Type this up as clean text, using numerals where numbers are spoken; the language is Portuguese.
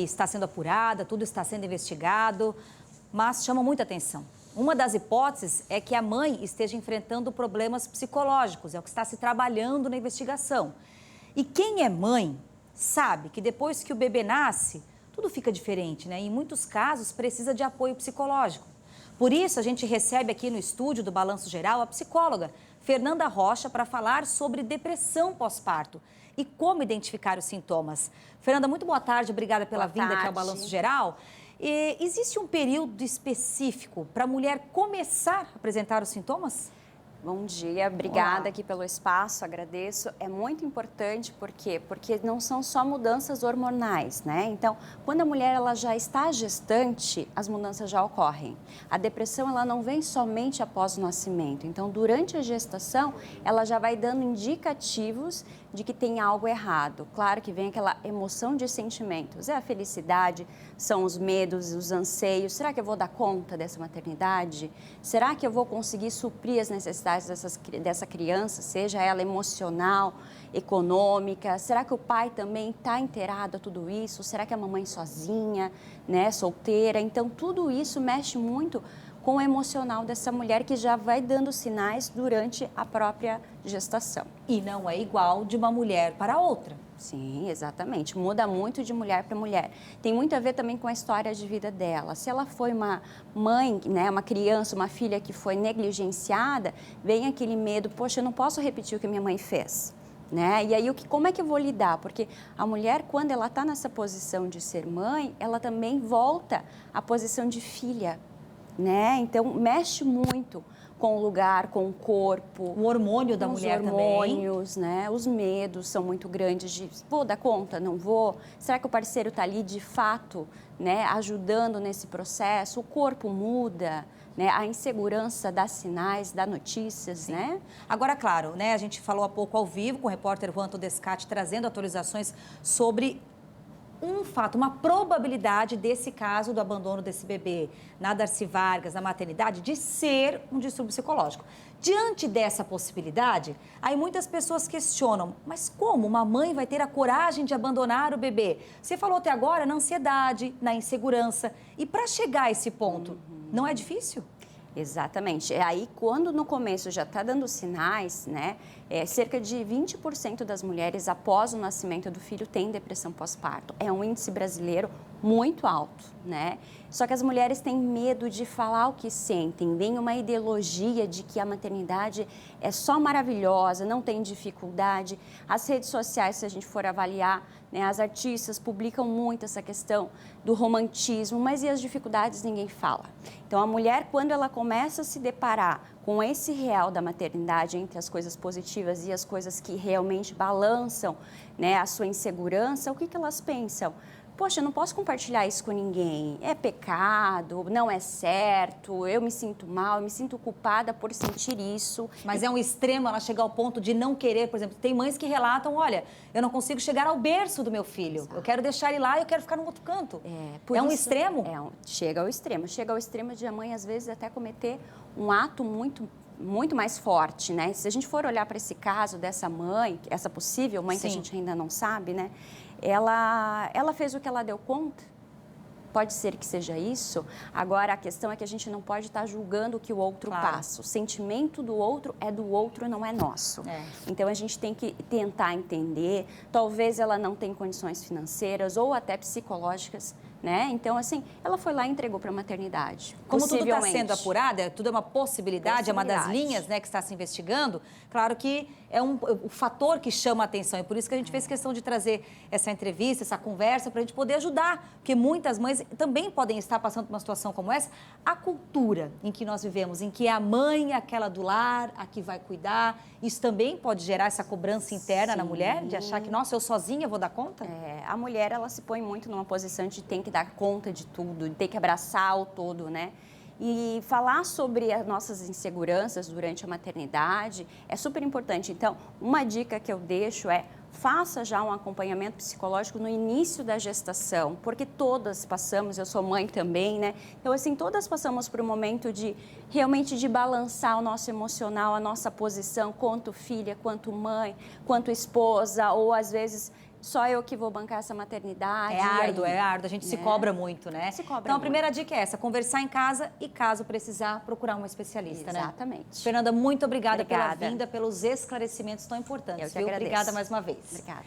está sendo apurada, tudo está sendo investigado, mas chama muita atenção. Uma das hipóteses é que a mãe esteja enfrentando problemas psicológicos, é o que está se trabalhando na investigação. E quem é mãe sabe que depois que o bebê nasce, tudo fica diferente, né? Em muitos casos precisa de apoio psicológico. Por isso a gente recebe aqui no estúdio do Balanço Geral a psicóloga Fernanda Rocha para falar sobre depressão pós-parto e como identificar os sintomas. Fernanda, muito boa tarde, obrigada pela vinda aqui ao Balanço Geral. E existe um período específico para a mulher começar a apresentar os sintomas? Bom dia, obrigada aqui pelo espaço, agradeço. É muito importante, por quê? Porque não são só mudanças hormonais, né? Então, quando a mulher ela já está gestante, as mudanças já ocorrem. A depressão ela não vem somente após o nascimento. Então, durante a gestação, ela já vai dando indicativos de que tem algo errado. Claro que vem aquela emoção de sentimentos, é a felicidade, são os medos, os anseios. Será que eu vou dar conta dessa maternidade? Será que eu vou conseguir suprir as necessidades dessa criança, seja ela emocional, econômica? Será que o pai também está inteirado a tudo isso? Será que a mamãe sozinha, né, solteira? Então, tudo isso mexe muito com o emocional dessa mulher que já vai dando sinais durante a própria gestação. E não é igual de uma mulher para outra. Sim, exatamente. Muda muito de mulher para mulher. Tem muito a ver também com a história de vida dela. Se ela foi uma mãe, né, uma criança, uma filha que foi negligenciada, vem aquele medo, poxa, eu não posso repetir o que minha mãe fez. Né? E aí, como é que eu vou lidar? Porque a mulher, quando ela está nessa posição de ser mãe, ela também volta à posição de filha. Né? Então, mexe muito com o lugar, com o corpo. O hormônio da mulher também. Os hormônios, né? Os medos são muito grandes de, vou dar conta, não vou? Será que o parceiro está ali, de fato, né, ajudando nesse processo? O corpo muda, né? A insegurança dá sinais, dá notícias, Sim. Né? Agora, claro, né, a gente falou há pouco ao vivo com o repórter Juan Todescati trazendo atualizações sobre um fato, uma probabilidade desse caso do abandono desse bebê na Darcy Vargas, na maternidade, de ser um distúrbio psicológico. Diante dessa possibilidade, aí muitas pessoas questionam, mas como uma mãe vai ter a coragem de abandonar o bebê? Você falou até agora na ansiedade, na insegurança. E para chegar a esse ponto, não é difícil? Exatamente. Aí, quando no começo já está dando sinais, né, cerca de 20% das mulheres após o nascimento do filho têm depressão pós-parto. É um índice brasileiro muito alto, né? Só que as mulheres têm medo de falar o que sentem. Vem uma ideologia de que a maternidade é só maravilhosa, não tem dificuldade. As redes sociais, se a gente for avaliar, né, as artistas publicam muito essa questão do romantismo, mas e as dificuldades ninguém fala. Então, a mulher, quando ela começa a se deparar com esse real da maternidade, entre as coisas positivas e as coisas que realmente balançam, né, a sua insegurança, o que elas pensam? Poxa, eu não posso compartilhar isso com ninguém, é pecado, não é certo, eu me sinto mal, eu me sinto culpada por sentir isso. Mas é um extremo ela chegar ao ponto de não querer, por exemplo, tem mães que relatam, olha, eu não consigo chegar ao berço do meu filho, eu quero deixar ele lá e eu quero ficar no outro canto. É um extremo? Chega ao extremo de a mãe, às vezes, até cometer um ato muito mais forte, né? Se a gente for olhar para esse caso dessa mãe, essa possível mãe, Sim. que a gente ainda não sabe, né? Ela fez o que ela deu conta. Pode ser que seja isso. Agora, a questão é que a gente não pode estar julgando o que o outro passa. O sentimento do outro é do outro, não é nosso. Então, a gente tem que tentar entender. Talvez ela não tenha condições financeiras ou até psicológicas, né? Então, assim, ela foi lá e entregou para a maternidade. Como tudo está sendo apurado, tudo é uma possibilidade, é uma das linhas, né, que está se investigando. Claro que é o fator que chama a atenção. E por isso que a gente fez questão de trazer essa entrevista, essa conversa, para a gente poder ajudar. Porque muitas mães também podem estar passando por uma situação como essa. A cultura em que nós vivemos, em que a mãe é aquela do lar, a que vai cuidar, isso também pode gerar essa cobrança interna na mulher, de achar que, nossa, eu sozinha vou dar conta? A mulher, ela se põe muito numa posição de ter que dar conta de tudo, de ter que abraçar o todo, né? E falar sobre as nossas inseguranças durante a maternidade é super importante. Então, uma dica que eu deixo é: faça já um acompanhamento psicológico no início da gestação, porque todas passamos, eu sou mãe também, né? Então, assim, todas passamos por um momento de realmente de balançar o nosso emocional, a nossa posição, quanto filha, quanto mãe, quanto esposa, ou às vezes só eu que vou bancar essa maternidade. É árduo, aí, é árduo. A gente se cobra muito, né? Se cobra então, a muito. primeira dica é essa, conversar em casa e, caso precisar, procurar um especialista, né? Exatamente. Fernanda, muito obrigada pela Obrigada. vinda, pelos esclarecimentos tão importantes, Eu que viu? agradeço. Obrigada mais uma vez. Obrigada.